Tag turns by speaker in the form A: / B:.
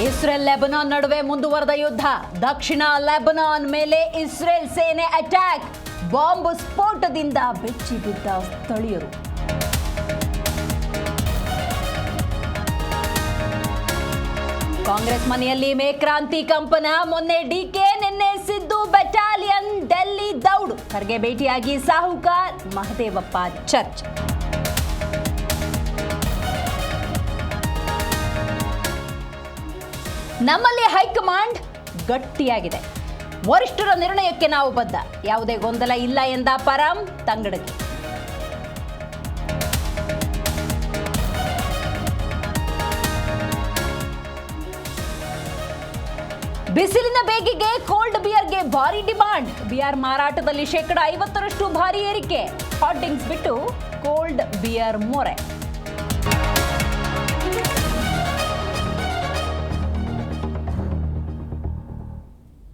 A: Israel Lebanon ನಡುವೆ ಮುಂದುವರೆದ ಯುದ್ಧ. ದಕ್ಷಿಣ ಲೆಬನಾನ್ ಮೇಲೆ ಇಸ್ರೇಲ್ ಸೇನೆ ಅಟ್ಯಾಕ್. ಬಾಂಬ್ ಸ್ಫೋಟದಿಂದ ಬೆಚ್ಚಿ ಬಿದ್ದ ಸ್ಥಳೀಯರು. ಕಾಂಗ್ರೆಸ್ ಮನೆಯಲ್ಲಿ ಮೇಕ್ರಾಂತಿ ಕಂಪನ. ಮೊನ್ನೆ ಡಿಕೆ, ನಿನ್ನೆ ಸಿದ್ದು ಬೆಟಾಲಿಯನ್ ಡೆಲ್ಲಿ ದೌಡು. ಖರ್ಗೆ ಭೇಟಿಯಾಗಿ ಸಾಹುಕಾರ್, ಮಹದೇವಪ್ಪ ಚರ್ಚೆ. ನಮ್ಮಲ್ಲಿ ಹೈಕಮಾಂಡ್ ಗಟ್ಟಿಯಾಗಿದೆ. ವರಿಷ್ಠರ ನಿರ್ಣಯಕ್ಕೆ ನಾವು ಬದ್ಧ. ಯಾವುದೇ ಗೊಂದಲ ಇಲ್ಲ ಎಂದ ಪರಂ ತಂಗಡಗಿ. ಬಿಸಿಲಿನ ಬೇಗೆಗೆ ಕೋಲ್ಡ್ ಬಿಯರ್ಗೆ ಭಾರಿ ಡಿಮಾಂಡ್. ಬಿಯರ್ ಮಾರಾಟದಲ್ಲಿ 50% ಭಾರಿ ಏರಿಕೆ. ಹಾಟ್ ಡ್ರಿಂಕ್ಸ್ ಬಿಟ್ಟು ಕೋಲ್ಡ್ ಬಿಯರ್ ಮೊರೆ.